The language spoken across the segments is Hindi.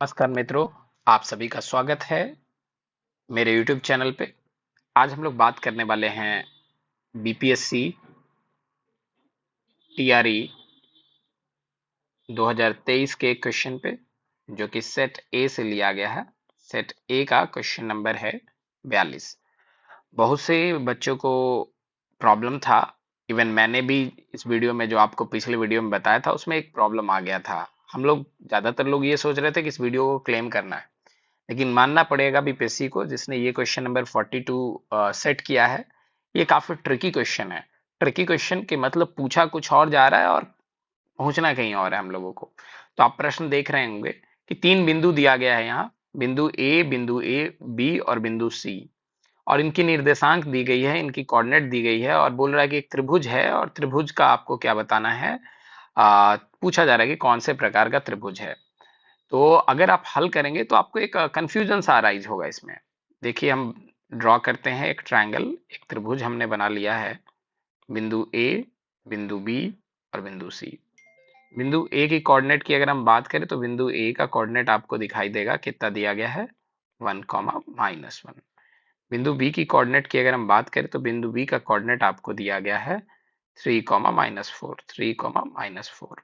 नमस्कार मित्रों, आप सभी का स्वागत है मेरे YouTube चैनल पे। आज हम लोग बात करने वाले हैं बीपीएससी टीआरई 2023 के क्वेश्चन पे, जो कि सेट ए से लिया गया है। सेट ए का क्वेश्चन नंबर है 42। बहुत से बच्चों को प्रॉब्लम था। इवन मैंने भी इस वीडियो में, जो आपको पिछले वीडियो में बताया था, उसमें एक प्रॉब्लम आ गया था। हम लोग ज्यादातर लोग ये सोच रहे थे कि इस वीडियो को क्लेम करना है, लेकिन मानना पड़ेगा बीपीएससी को, जिसने ये क्वेश्चन नंबर 42 सेट किया है। ये काफी ट्रिकी क्वेश्चन है। ट्रिकी क्वेश्चन के मतलब पूछा कुछ और जा रहा है और पहुंचना कहीं और है हम लोगों को। तो आप प्रश्न देख रहे होंगे कि तीन बिंदु दिया गया है यहाँ। बिंदु ए, बी और बिंदु सी, और इनकी निर्देशांक दी गई है, इनकी कोऑर्डिनेट दी गई है, और बोल रहा है कि एक त्रिभुज है और त्रिभुज का आपको क्या बताना है। पूछा जा रहा है कि कौन से प्रकार का त्रिभुज है। तो अगर आप हल करेंगे तो आपको एक कंफ्यूजन सा अराइज होगा इसमें। देखिए, हम ड्रॉ करते हैं एक ट्रायंगल, एक त्रिभुज हमने बना लिया है। बिंदु ए, बिंदु बी और बिंदु सी। बिंदु ए की कोऑर्डिनेट की अगर हम बात करें तो बिंदु ए का कोऑर्डिनेट आपको दिखाई देगा, कितना दिया गया है, 1, -1। बिंदु बी की कोऑर्डिनेट की अगर हम बात करें तो बिंदु बी का कोऑर्डिनेट आपको दिया गया है 3, -4।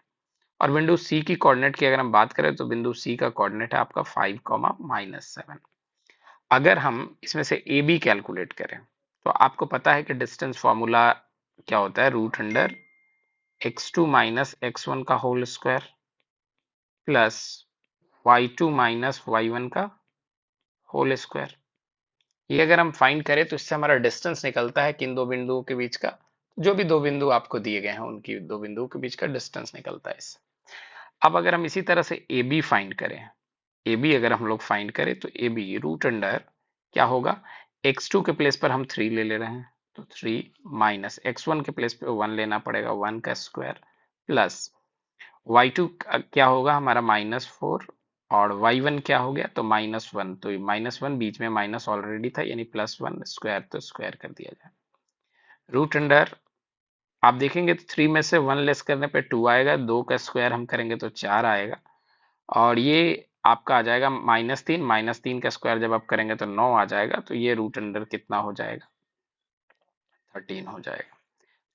और बिंदु सी की कोऑर्डिनेट की अगर हम बात करें तो बिंदु सी का कोऑर्डिनेट है आपका 5, -7। अगर हम इसमें से ए बी कैलकुलेट करें तो आपको पता है कि डिस्टेंस फॉर्मूला क्या होता है, √x2 - x1 का whole square plus y2 - y1 का होल स्क्वायर। ये अगर हम फाइंड करें तो इससे हमारा डिस्टेंस निकलता है किन दो बिंदुओं के बीच का। जो भी दो बिंदु आपको दिए गए हैं उनकी दो बिंदुओं के बीच का डिस्टेंस निकलता है इससे। अब अगर हम इसी तरह से ए बी फाइंड करें, ए बी अगर हम लोग फाइंड करें तो ए बी रूट अंडर क्या होगा, x2 के प्लेस पर हम 3 ले रहे हैं तो 3 माइनस x1 के प्लेस पे 1 लेना पड़ेगा, 1 का स्क्वायर प्लस y2 क्या होगा हमारा -4, और y1 क्या हो गया तो -1। तो -1 बीच में माइनस ऑलरेडी था, यानी +1 स्क्वायर, तो स्क्वायर कर दिया जाए। रूट अंडर आप देखेंगे तो 3 में से 1 लेस करने पे 2 आएगा, 2 का स्क्वायर हम करेंगे तो 4 आएगा, और ये आपका आ जाएगा -3। -3 का स्क्वायर जब आप करेंगे तो 9 आ जाएगा, तो ये रूट अंडर कितना हो जाएगा, 13 हो जाएगा।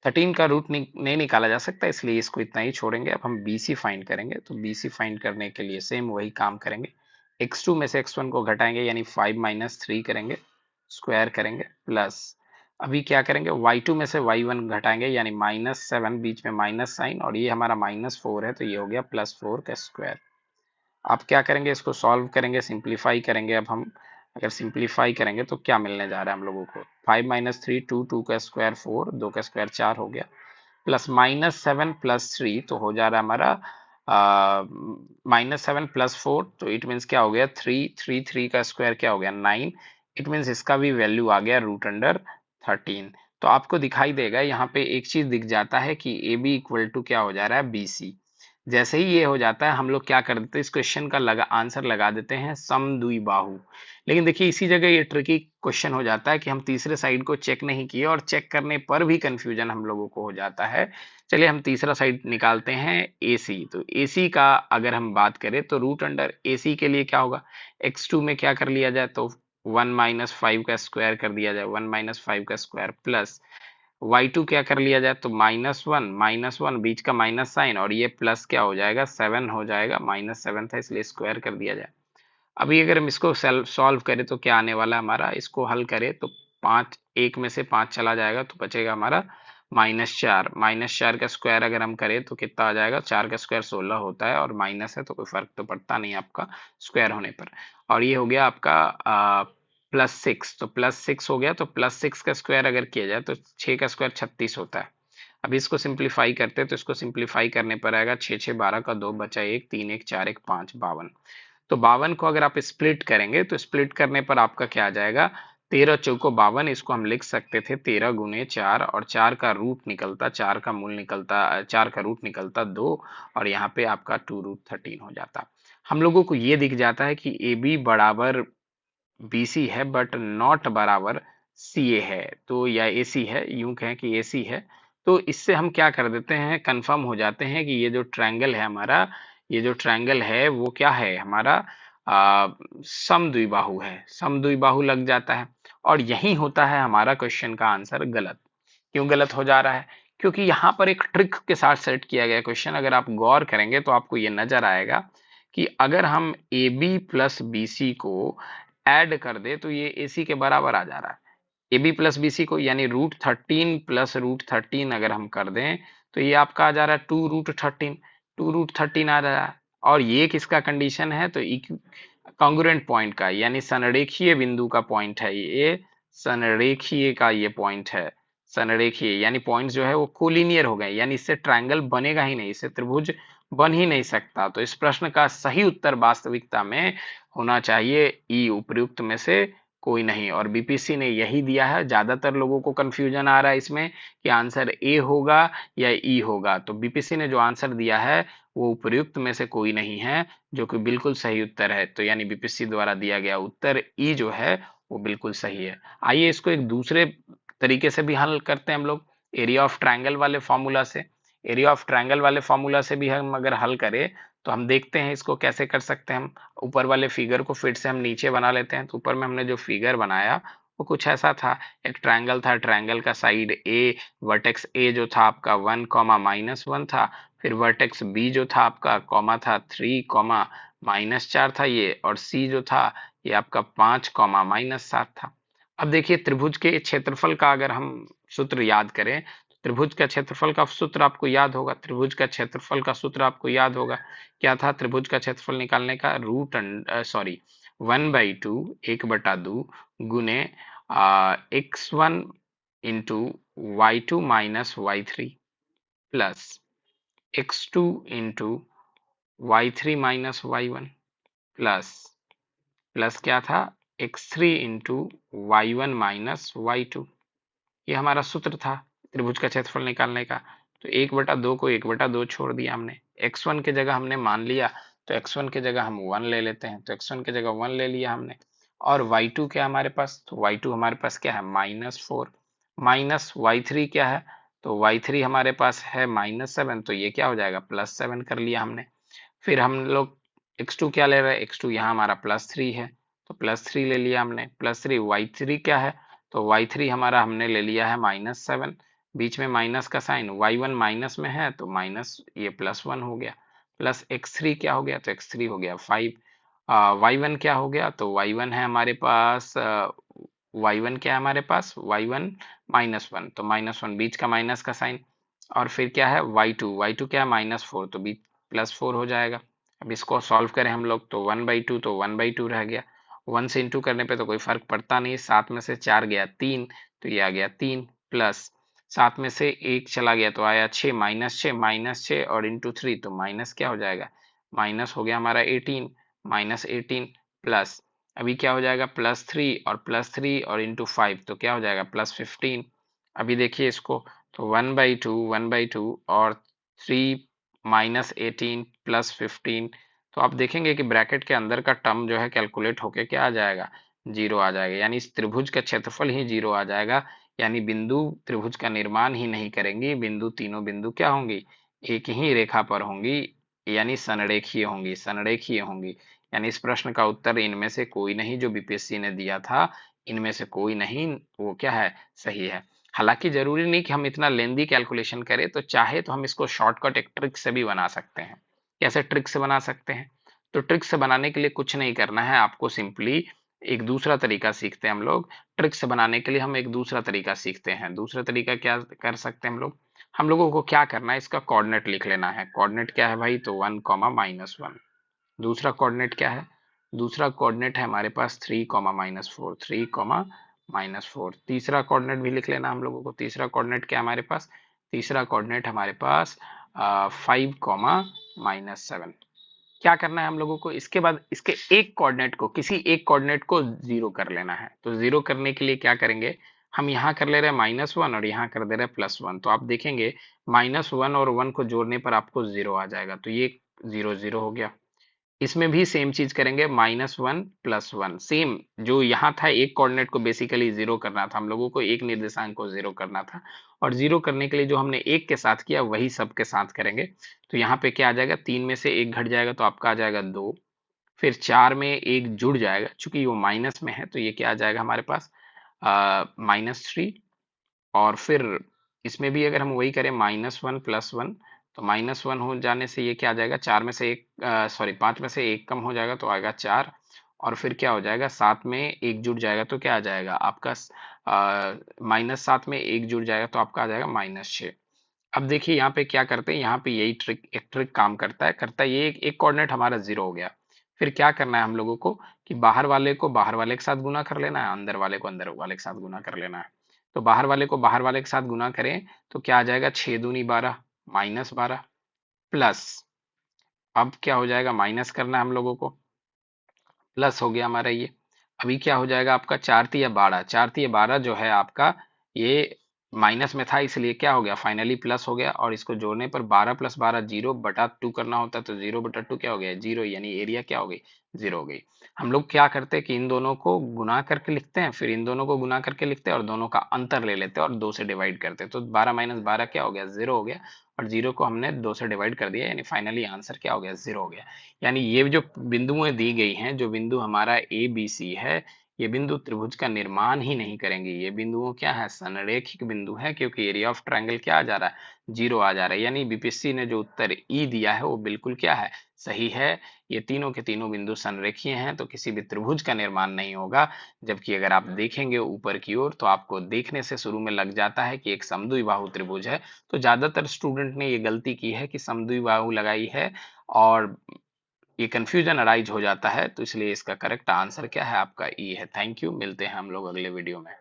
13 का रूट नहीं निकाला जा सकता, इसलिए इसको इतना ही छोड़ेंगे। अब हम BC फाइंड करेंगे, तो BC फाइंड करने के लिए सेम वही काम करेंगे। x2 में से x1 को घटाएंगे, यानी 5 - 3 करेंगे, स्क्वायर करेंगे प्लस अभी क्या करेंगे, y2 में से y1 घटाएंगे, यानी -7, बीच में माइनस साइन, और ये हमारा -4 है तो ये हो गया +4 का स्क्वायर। आप क्या करेंगे, इसको सॉल्व करेंगे, सिंप्लीफाई करेंगे। अब हम अगर सिंप्लीफाई करेंगे तो क्या मिलने जा रहा है हम लोगों को, 5 - 3 2, 2 का स्क्वायर 4, 2 का स्क्वायर 4 हो गया, प्लस -7 + 3 तो हो जा रहा है हमारा -7 + 4, तो इट मीन्स क्या हो गया, 3 का स्क्वायर क्या हो गया, 9। इट मीन्स इसका भी वैल्यू आ गया √13। तो आपको दिखाई देगा यहाँ पे एक चीज दिख जाता है कि ए बी इक्वल टू क्या हो जा रहा है, BC। जैसे ही ये हो जाता है, हम लोग क्या कर देते हैं, इस क्वेश्चन का आंसर लगा देते हैं समद्विबाहु। लेकिन देखिए, इसी जगह ये ट्रिकी क्वेश्चन हो जाता है कि हम तीसरे साइड को चेक नहीं किए, और चेक करने पर भी कंफ्यूजन हम लोगों को हो जाता है। चलिए हम तीसरा साइड निकालते हैं, AC। तो AC का अगर हम बात करें तो रूट अंडर AC के लिए क्या होगा, x2 में क्या कर लिया जाए तो 1 - 5 का स्क्वायर कर दिया जाए, 1 - 5 का स्क्वायर प्लस y2 क्या कर लिया जाए तो -1 बीच का माइनस साइन, और ये प्लस क्या हो जाएगा, 7 हो जाएगा, -7 था इसलिए स्क्वायर कर दिया जाए। अभी अगर हम इसको सॉल्व करें तो क्या आने वाला है हमारा, इसको हल करें तो 5, 1 में से 5 चला जाएगा तो बचेगा हमारा -4। -4 का स्क्वायर अगर हम करें तो कितना आ जाएगा, 4 का स्क्वायर 16 होता है, और माइनस है तो कोई फर्क तो पड़ता नहीं आपका स्क्वायर होने पर। और ये हो गया आपका +6, तो +6 हो गया, तो +6 का स्क्वायर अगर किया जाए तो 6 का स्क्वायर 36 होता है। अब इसको सिंप्लीफाई करते हैं तो इसको सिंप्लीफाई करने पर आएगा 6 6 12 का 2 बचा 1, 3 1 4 1 5, 52। तो 52 को अगर आप स्प्लिट करेंगे तो स्प्लिट करने पर आपका क्या आ जाएगा, 13 चौको 52। इसको हम लिख सकते थे 13 × 4, और 4 का रूट निकलता, 4 का मूल निकलता, 4 का रूट निकलता 2, और यहाँ पे आपका 2√13 हो जाता। हम लोगों को ये दिख जाता है कि ए बी बराबर BC है, बट नॉट बराबर CA है, तो या AC है, यूं कहें कि AC है। तो इससे हम क्या कर देते हैं, कंफर्म हो जाते हैं कि ये जो ट्रायंगल है हमारा, ये जो ट्रायंगल है वो क्या है हमारा, समद्विबाहु है, समद्विबाहु लग जाता है। और यही होता है हमारा क्वेश्चन का आंसर गलत। क्यों गलत हो जा रहा है? क्योंकि यहाँ पर एक ट्रिक के साथ सेट किया गया क्वेश्चन, अगर आप गौर करेंगे तो आपको ये नजर आएगा कि अगर हम A B plus B C को ऐड कर दे तो ये ए सी के बराबर आ जा रहा है। A B plus B C को यानी √13 प्लस √13 अगर हम कर दें तो ये आपका आ जा रहा है 2√13, 2√13 आ रहा है। और ये किसका कंडीशन है? तो कॉन्ग्रुएंट पॉइंट का, यानी संरेखीय बिंदु का पॉइंट है ये, संरेखीय का ये पॉइंट है। संरेखीय यानी पॉइंट जो है वो कोलिनियर हो गए, यानी इससे ट्रायंगल बनेगा ही नहीं, इससे त्रिभुज बन ही नहीं सकता। तो इस प्रश्न का सही उत्तर वास्तविकता में होना चाहिए ई, उपयुक्त में से कोई नहीं। और बीपीसी ने यही दिया है। ज्यादातर लोगों को कंफ्यूजन आ रहा है इसमें कि आंसर ए होगा या ई होगा। तो बीपीसी ने जो आंसर दिया है वो उपयुक्त में से कोई नहीं है, जो कि बिल्कुल सही उत्तर है। तो यानी बीपीसी द्वारा दिया गया उत्तर ई जो है वो बिल्कुल सही है। आइए इसको एक दूसरे तरीके से भी हल करते हैं हम लोग, एरिया ऑफ ट्रायंगल वाले फॉर्मूला से। एरिया ऑफ ट्रायंगल वाले फॉर्मूला से भी हम अगर हल करें तो हम देखते हैं इसको कैसे कर सकते हैं। हम ऊपर वाले फिगर को फिर से हम नीचे बना लेते हैं। तो ऊपर में हमने जो फिगर बनाया वो कुछ ऐसा था। एक ट्रायंगल था, ट्रायंगल का साइड ए, वर्टेक्स ए जो था आपका 1, -1 था। फिर वर्टेक्स बी जो था आपका कॉमा था 3, -4 था ये। और सी जो था ये आपका 5, -7 था। अब देखिए त्रिभुज के क्षेत्रफल का अगर हम सूत्र याद करें, त्रिभुज का क्षेत्रफल का सूत्र आपको याद होगा। त्रिभुज का क्षेत्रफल का सूत्र आपको याद होगा। क्या था त्रिभुज का क्षेत्रफल निकालने का? 1/2, 1/2 गुने x1 into y2 minus y3 plus x2 into y3 minus y1 plus क्या था x3 into y1 minus y2। ये हमारा सूत्र था त्रिभुज का क्षेत्रफल निकालने का। तो 1/2 को 1/2 छोड़ दिया हमने। x1 की जगह हमने मान लिया, तो x1 की जगह हम 1 ले लेते हैं। तो x1 की जगह 1 ले लिया हमने। और y2 क्या हमारे पास? तो y2 हमारे पास क्या है? -4। माइनस y3 क्या है? तो y3 हमारे पास है -7। तो ये क्या हो जाएगा? +7 कर लिया हमने। फिर हम लोग x2 क्या ले रहे हैं? x2 यहाँ हमारा +3 है, तो +3 ले लिया हमने। +3 y3 क्या है? तो y3 हमारा हमने ले लिया है -7। बीच में माइनस का साइन, y1 माइनस में है तो माइनस ये +1 हो गया। प्लस x3 क्या हो गया? तो x3 हो गया 5। y1 क्या हो गया? तो y1 है हमारे पास y1 क्या है हमारे पास? y1 -1, तो -1 बीच का माइनस का साइन। और फिर क्या है? y2 क्या है? -4, तो बीच +4 हो जाएगा। अब इसको सॉल्व करें हम लोग तो 1/2, तो 1/2 रह गया। 1 से इंटू करने पे तो कोई फर्क पड़ता नहीं। 7 में से 4 गया 3, तो ये आ गया 3 प्लस 7 में से 1 चला गया तो आया 6, -6 और इंटू 3 तो माइनस क्या हो जाएगा? माइनस हो गया हमारा 18, -18 प्लस अभी क्या हो जाएगा? +3 और इंटू 5 तो क्या हो जाएगा? +15। अभी देखिए इसको, तो 1/2 और 3 -18 +15, तो आप देखेंगे कि ब्रैकेट के अंदर का टर्म जो है कैलकुलेट होके क्या आ जाएगा? 0 आ जाएगा। यानी इस त्रिभुज का क्षेत्रफल ही 0 आ जाएगा। यानी बिंदु त्रिभुज का निर्माण ही नहीं करेंगी। बिंदु, तीनों बिंदु क्या होंगी? एक ही रेखा पर होंगी, यानी संरेखीय होंगी, संरेखीय होंगी। यानी इस प्रश्न का उत्तर इनमें से कोई नहीं जो बीपीएससी ने दिया था, इनमें से कोई नहीं वो क्या है? सही है। हालांकि जरूरी नहीं कि हम इतना लेंदी कैलकुलेशन करें, तो चाहे तो हम इसको शॉर्टकट एक ट्रिक से भी बना सकते हैं। कैसे ट्रिक से बना सकते हैं? तो ट्रिक से बनाने के लिए कुछ नहीं करना है आपको, सिंपली एक दूसरा तरीका सीखते हैं हम लोग। ट्रिक से बनाने के लिए हम एक दूसरा तरीका सीखते हैं। दूसरा तरीका क्या कर सकते हैं हम लोग? हम लोगों को क्या करना है, इसका कोऑर्डिनेट लिख लेना है। कोऑर्डिनेट क्या है भाई? तो 1, -1। दूसरा कोऑर्डिनेट क्या है? दूसरा कोऑर्डिनेट है हमारे पास 3, -4, 3, -4। तीसरा कोऑर्डिनेट भी लिख लेना हम लोगों को। तीसरा कोऑर्डिनेट क्या है हमारे पास? तीसरा कोऑर्डिनेट हमारे पास 5, -7। क्या करना है हम लोगों को? इसके बाद इसके एक कोऑर्डिनेट को, किसी एक कोऑर्डिनेट को 0 कर लेना है। तो 0 करने के लिए क्या करेंगे? हम यहाँ कर ले रहे हैं -1 और यहाँ कर दे रहे हैं +1। तो आप देखेंगे -1 और 1 को जोड़ने पर आपको 0 आ जाएगा। तो ये 0, 0 हो गया। इसमें भी सेम चीज करेंगे, -1 +1। सेम जो यहाँ था, एक कोऑर्डिनेट को बेसिकली 0 करना था हम लोगों को, एक निर्देशांक को 0 करना था। और 0 करने के लिए जो हमने एक के साथ किया वही सब के साथ करेंगे। तो यहाँ पे क्या आ जाएगा? 3 में से 1 घट जाएगा तो आपका आ जाएगा 2। फिर 4 में एक जुड़ जाएगा, चूंकि वो माइनस में है तो ये क्या आ जाएगा हमारे पास -3। और फिर इसमें भी अगर हम वही करें -1 + 1, तो -1 हो जाने से ये क्या आ जाएगा, 4 में से एक, सॉरी 5 में से एक कम हो जाएगा तो आएगा 4। और फिर क्या हो जाएगा, 7 में एक जुड़ जाएगा तो क्या आ जाएगा आपका, -7 में एक जुड़ जाएगा तो आपका आ जाएगा -6। अब देखिए यहाँ पे क्या करते हैं, यहाँ पे यही एक ट्रिक काम करता है ये, एक कोऑर्डिनेट हमारा 0 हो गया। फिर क्या करना है हम लोगों को कि बाहर वाले को बाहर वाले के साथ गुना कर लेना है, अंदर वाले को अंदर वाले के साथ गुना कर लेना है। तो बाहर वाले को बाहर वाले के साथ गुना करें तो क्या आ जाएगा, 6 दूनी 12, -12 प्लस, अब क्या हो जाएगा, माइनस करना है हम लोगों को, प्लस हो गया हमारा ये। अभी क्या हो जाएगा आपका, 4 × 3 = 12, 4 × 3 = 12 जो है आपका, ये माइनस में था इसलिए क्या हो गया, फाइनली प्लस हो गया। और इसको जोड़ने पर 12 + 12 0/2 करना होता तो 0/2 क्या हो गया, 0, यानी एरिया क्या हो गई, 0 हो गई। हम लोग क्या करते हैं कि इन दोनों को गुना करके लिखते हैं, फिर इन दोनों को गुना करके लिखते हैं और दोनों का अंतर ले लेते हैं और 2 से डिवाइड करते हैं। तो 12 - 12 क्या हो गया, 0 हो गया। और 0 को हमने 2 से डिवाइड कर दिया, यानी फाइनली आंसर क्या हो गया, 0 हो गया। यानी ये जो बिंदुएं दी गई हैं, जो बिंदु हमारा ए बी सी है, ये बिंदु त्रिभुज का निर्माण ही नहीं करेंगे। ये बिंदुओं क्या है, संरेखिक बिंदु है, क्योंकि एरिया ऑफ ट्रायंगल क्या आ जा रहा है, 0 आ जा रहा है। यानी बीपीएससी ने जो उत्तर ई दिया है वो बिल्कुल क्या है, सही है। ये तीनों के तीनों बिंदु संरेखीय हैं तो किसी भी त्रिभुज का निर्माण नहीं होगा। जबकि अगर आप देखेंगे ऊपर की ओर तो आपको देखने से शुरू में लग जाता है कि एक समद्विबाहु त्रिभुज है। तो ज्यादातर स्टूडेंट ने ये गलती की है कि समद्विबाहु लगाई है और ये कंफ्यूजन अराइज हो जाता है। तो इसलिए इसका करेक्ट आंसर क्या है, आपका ई है। थैंक यू, मिलते हैं हम लोग अगले वीडियो में।